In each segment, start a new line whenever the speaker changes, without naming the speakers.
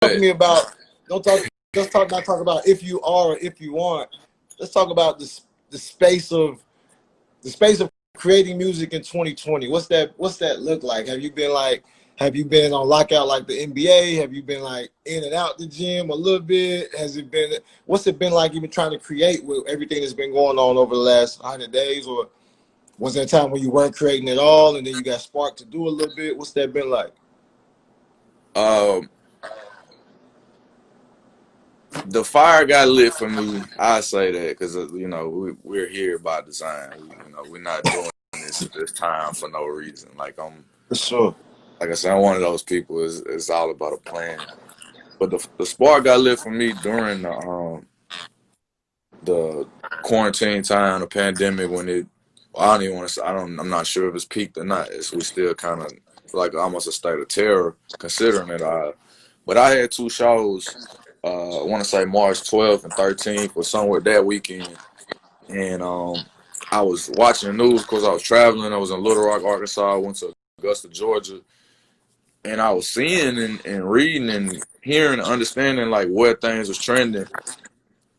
to me about don't talk. Let's talk not talk about if you are or if you aren't. Let's talk about the space of creating music in 2020. What's that look like? Have you been on lockout like the NBA? Have you been like in and out the gym a little bit? What's it been like even trying to create with everything that's been going on over the last 100 days? Or was there a time when you weren't creating at all and then you got sparked to do a little bit? What's that been like?
The fire got lit for me. I say that because we're here by design. We're not doing this time for no reason.
For sure.
Like I said, I'm one of those people. It's all about a plan. But the spark got lit for me during the quarantine time, the pandemic when it. I don't even want to say. I'm not sure if it's peaked or not. We still kind of like almost a state of terror considering it. But I had two shows. I want to say March 12th and 13th or somewhere that weekend. And I was watching the news because I was traveling. I was in Little Rock, Arkansas. I went to Augusta, Georgia. And I was seeing and reading and hearing and understanding like where things was trending.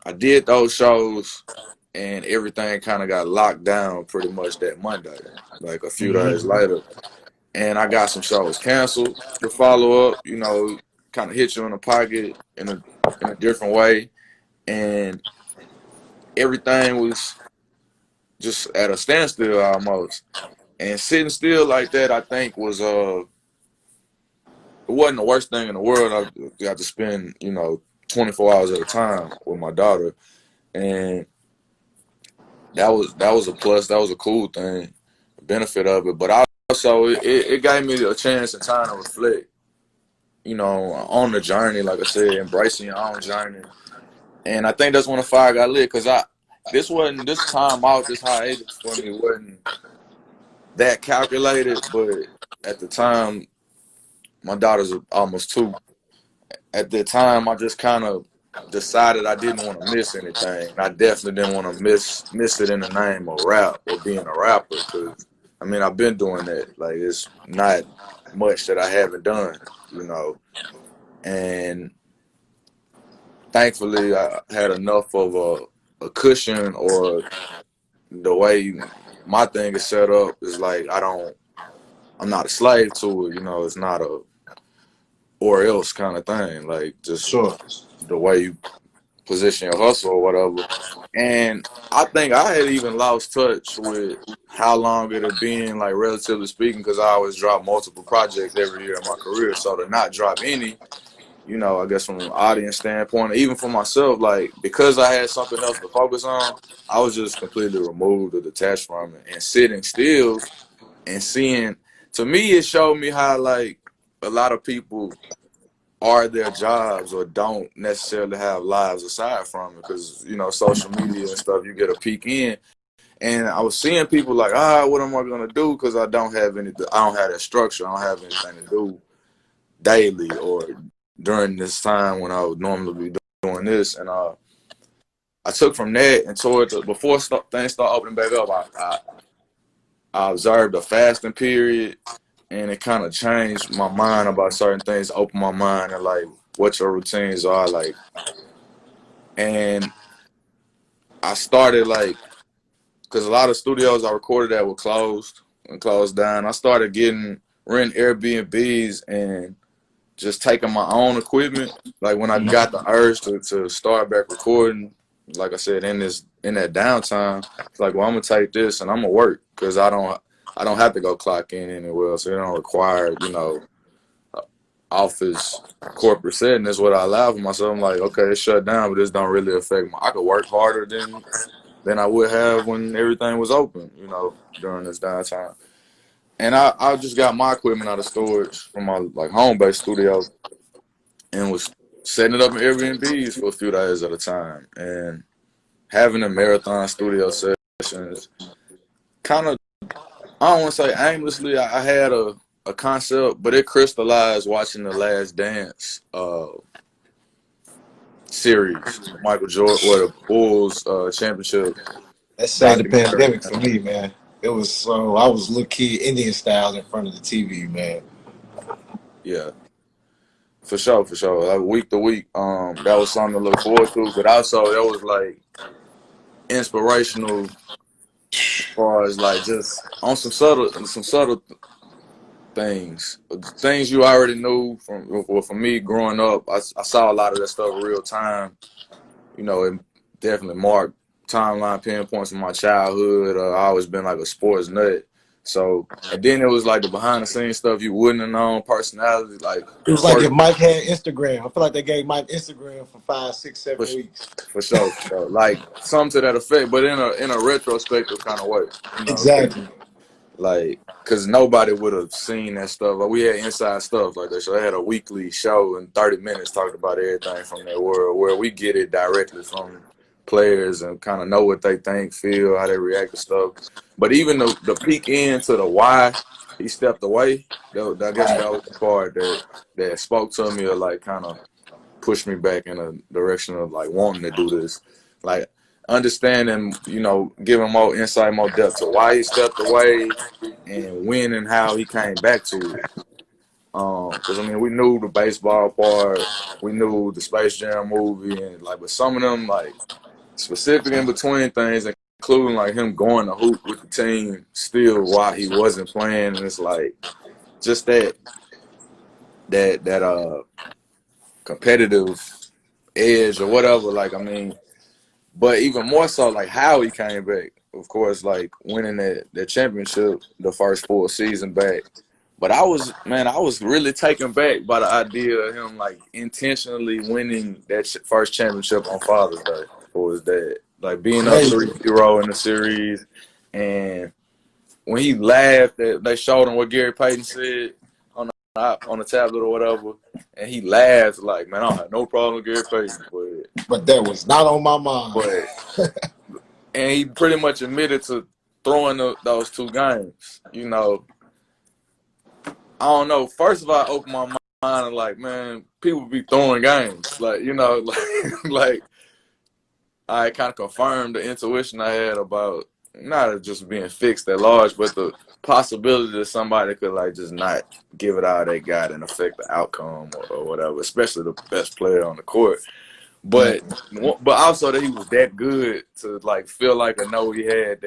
I did those shows and everything kind of got locked down pretty much that Monday, like a few days later. And I got some shows canceled to follow up, kind of hit you in the pocket in a different way. And everything was just at a standstill almost. And sitting still like that, I think was it wasn't the worst thing in the world. I got to spend 24 hours at a time with my daughter, and that was a plus. That was a cool thing, the benefit of it. But also it gave me a chance and time to reflect, on the journey. Like I said, embracing your own journey. And I think that's when the fire got lit because this time out, this hiatus for me wasn't that calculated, but at the time, my daughter's almost 2. At the time, I just kind of decided I didn't want to miss anything. I definitely didn't want to miss it in the name of rap or being a rapper because, I've been doing that. Like, it's not much that I haven't done, And thankfully, I had enough of a cushion or the way my thing is set up is like I'm not a slave to it, it's not a or else kind of thing. Like just
Sure.
the way you position your hustle or whatever. And I think I had even lost touch with how long it had been, like relatively speaking, because I always drop multiple projects every year in my career. So to not drop any, I guess from an audience standpoint, even for myself, like because I had something else to focus on, I was just completely removed or detached from it. And sitting still and seeing, to me, it showed me how like a lot of people are their jobs or don't necessarily have lives aside from it because, social media and stuff, you get a peek in. And I was seeing people like, what am I going to do? Because I don't have that structure. I don't have anything to do daily or during this time when I would normally be doing this. And I took from that and before things start opening back up, I observed a fasting period. And it kind of changed my mind about certain things, opened my mind and like what your routines are like. And I started like, because a lot of studios I recorded at were closed and closed down. I started renting Airbnbs and just taking my own equipment. Like when I got the urge to start back recording, like I said, in that downtime, it's like, well, I'm gonna take this and I'm gonna work because I don't have to go clock in anywhere, so it don't require, office corporate setting. That's what I allow for myself. I'm like, okay, it's shut down, but this don't really affect me. I could work harder than I would have when everything was open, during this downtime. And I just got my equipment out of storage from my like home-based studio and was setting it up in Airbnbs for a few days at a time and having a marathon studio sessions. Kind of, I don't want to say aimlessly. I had a concept, but it crystallized watching the Last Dance series, Michael Jordan or the Bulls championship.
That saved the pandemic for me, man. It was so I was low key Indian style in front of the TV, man.
Yeah. For sure, for sure. Like week to week, that was something to look forward to. But also, that was like inspirational as far as like just on some subtle things, things you already knew from. Well, for me growing up, I saw a lot of that stuff real time. You know, it definitely marked timeline pinpoints in my childhood. I always been like a sports nut. So, and then it was like the behind the scenes stuff you wouldn't have known, personality, like
It was like if
certain.
Mike had Instagram. I feel like they gave Mike Instagram for 5, 6,
For,
7 weeks.
for sure, for sure. Like some to that effect, but in a retrospective kind of way, you know,
Exactly.
like because nobody would have seen that stuff. Like we had inside stuff like that. So they had a weekly show in 30 minutes talking about everything from that world, where we get it directly from players and kind of know what they think, feel, how they react to stuff. But even the peek into the why he stepped away, I guess that was the part that spoke to me, or like kind of pushed me back in a direction of like wanting to do this, like understanding, giving more insight, more depth to why he stepped away and when and how he came back to it. Because I mean, we knew the baseball part, we knew the Space Jam movie, and like, but some of them like specific in between things, including like him going to hoop with the team still while he wasn't playing, and it's like just that competitive edge or whatever. Like, I mean, but even more so, like how he came back. Of course, like winning that championship, the first full season back. But I was really taken back by the idea of him like intentionally winning that first championship on Father's Day for his dad. Like being up
Crazy.
3-0 in the series, and when he laughed, they showed him what Gary Payton said on the tablet or whatever, and he laughed like, "Man, I don't have no problem with Gary Payton,
But that was not on my mind.
but." And he pretty much admitted to throwing those two games. You know, I don't know. First of all, I opened my mind and like, man, people be throwing games. Like, like I kind of confirmed the intuition I had about not just being fixed at large, but the possibility that somebody could like just not give it all they got and affect the outcome or whatever, especially the best player on the court. But
Exactly.
but also that he was that good to like feel like I know he had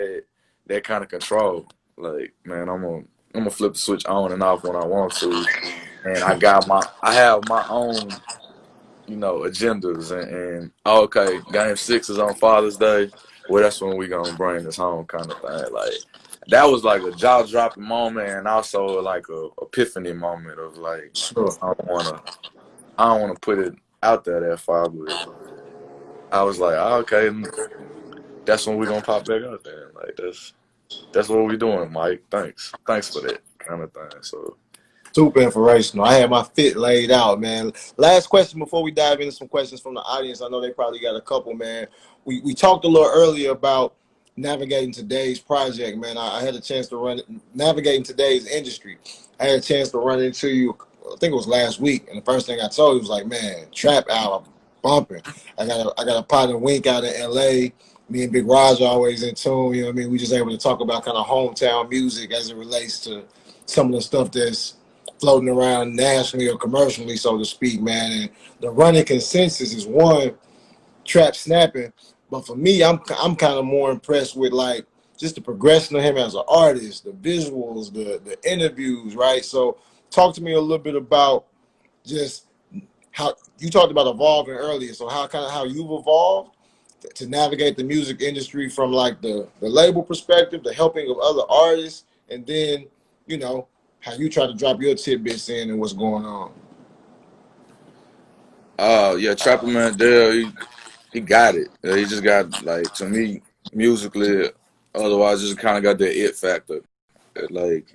that kind of control. Like, man, I'm gonna flip the switch on and off when I want to, and I have my own agendas, and okay, game 6 is on Father's Day. Well, that's when we gonna bring this home, kind of thing. Like that was like a jaw dropping moment, and also like a epiphany moment of like
Sure.
I don't wanna put it out there that far, but I was like, oh, okay, that's when we gonna pop back out there. Like that's what we doing, Mike. Thanks for that kind of thing. So
Super informational. I had my fit laid out, man. Last question before we dive into some questions from the audience. I know they probably got a couple, man. We talked a little earlier about navigating today's project, man. I had a chance to navigating today's industry. I had a chance to run into you, I think it was last week, and the first thing I told you was like, man, trap album bumping. I got a partner Wink out in LA. Me and Big Raj are always in tune. You know what I mean? We just able to talk about kind of hometown music as it relates to some of the stuff that's floating around nationally or commercially, so to speak, man. And the running consensus is one, trap snapping. But for me, I'm kind of more impressed with like just the progression of him as an artist, the visuals, the interviews, right? So talk to me a little bit about just how you talked about evolving earlier. So how you've evolved to navigate the music industry from like the label perspective, the helping of other artists, and then, you know, how you try to drop your tidbits in and what's going on.
yeah, Trapper Mandel, he got it. He just got like to me musically. Otherwise, just kind of got that it factor. Like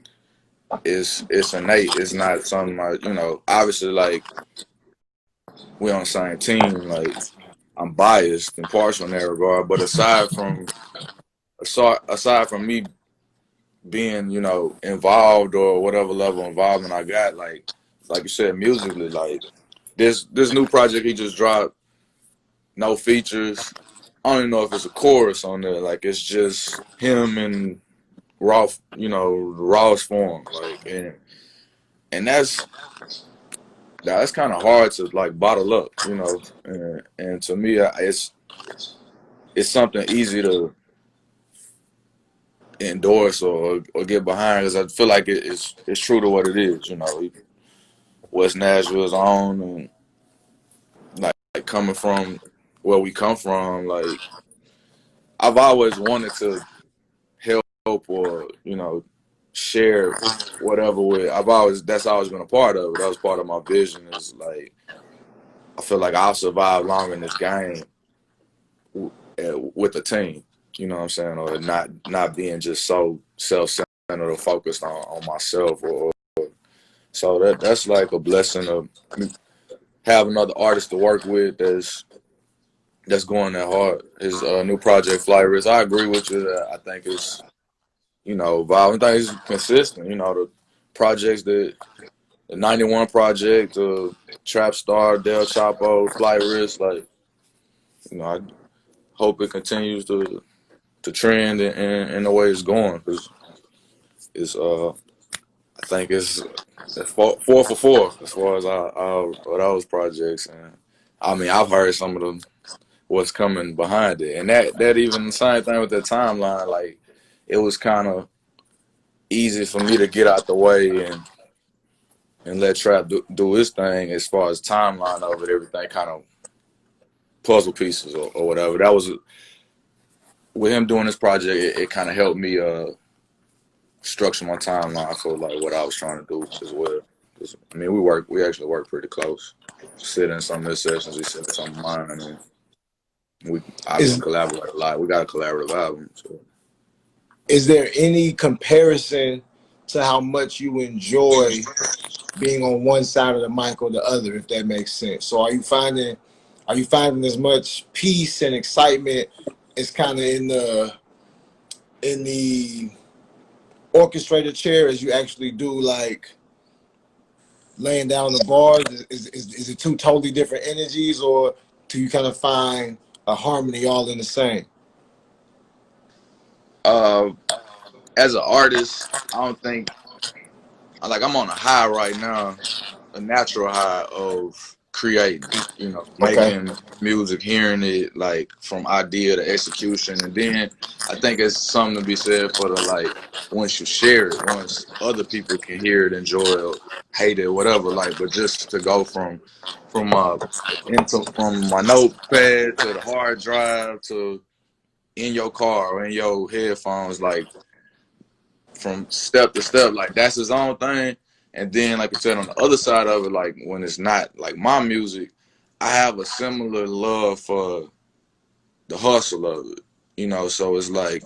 it's innate. It's not something like obviously like we on the same team. Like I'm biased and partial in that regard. But aside from me being involved or whatever level of involvement I got, like you said, musically, like this new project he just dropped, no features. I don't even know if it's a chorus on there. Like it's just him and raw, rawest form. Like and that's that's kind of hard to like bottle up, you know. And to me, it's something easy to endorse or get behind because I feel like it's true to what it is, you know. West Nashville's own, and like coming from where we come from, like I've always wanted to help or share whatever with. That's always been a part of it. That was part of my vision. Is like I feel like I'll survive long in this game with a team. You know what I'm saying, or not being just so self-centered or focused on myself. Or so that's like a blessing of having other artists to work with that's going that hard. His new project, Fly Risk, I agree with you. That I think it's violent. I think it's consistent. You know, the projects that the 91 project, Trap Star, Del Chapo, Fly Risk, like I hope it continues to trend in the way it's going because it's I think it's four for four as far as those projects, and I mean I've heard some of them what's coming behind it, and that even the same thing with the timeline, like it was kind of easy for me to get out the way and let Trap do his thing as far as timeline of it, everything kind of puzzle pieces or whatever. That was with him doing this project. It kind of helped me structure my timeline for like what I was trying to do as well. 'Cause, I mean, we actually work pretty close. Sit in some of his sessions, he sit in some of mine, and we
Is
collaborate a lot. We got a collaborative album. So.
is there any comparison to how much you enjoy being on one side of the mic or the other, if that makes sense? So are you finding as much peace and excitement as kind of in the orchestrated chair as you actually do like laying down the bars? Is it two totally different energies, or do you kind of find a harmony all in the same?
Uh, as an artist, I don't think like I'm on a high right now, a natural high of creating,
Okay.
making music, hearing it like from idea to execution. And then I think it's something to be said for the like once you share it, once other people can hear it, enjoy it, hate it, whatever, like, but just to go from from my notepad to the hard drive to in your car or in your headphones, like from step to step, like that's his own thing. And then, like I said, on the other side of it, like when it's not like my music, I have a similar love for the hustle of it, So it's like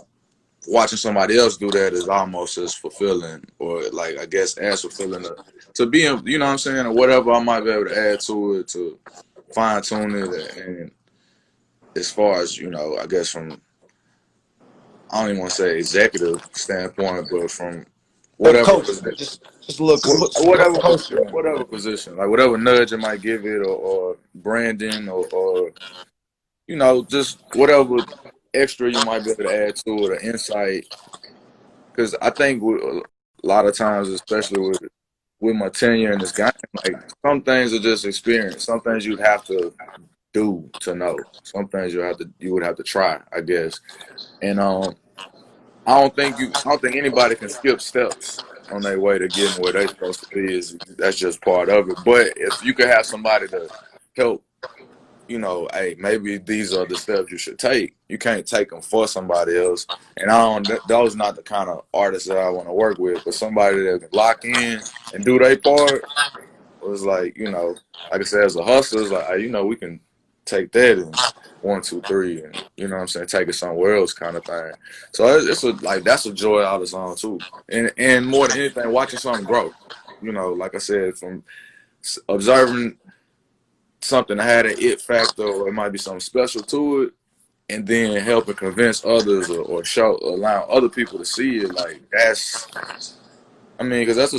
watching somebody else do that is almost as fulfilling, or like I guess as fulfilling to be, what I'm saying, or whatever I might be able to add to it to fine tune it. And as far as I guess from I don't even want to say executive standpoint, but from
Of
whatever
coaching,
position,
just look,
whatever
coaching.
whatever position, like whatever nudge it might give it, or branding, or just whatever extra you might be able to add to it, or insight. Because I think a lot of times, especially with my tenure in this game, like some things are just experience. Some things you'd have to do to know. Some things you would have to try, I guess. And I don't think anybody can skip steps on their way to getting where they're supposed to be. That's just part of it. But if you could have somebody to help, hey, maybe these are the steps you should take. You can't take them for somebody else. And those not the kind of artists that I want to work with. But somebody that can lock in and do their part was like, like I said, as a hustler, it's like, hey, we can take that and 1, 2, 3, and what I'm saying, take it somewhere else, kind of thing. So it's like that's a joy out of its own too, and more than anything, watching something grow. Like I said, from observing something that had an it factor, or it might be something special to it, and then helping convince others or allowing other people to see it. Like that's, I mean, because that's a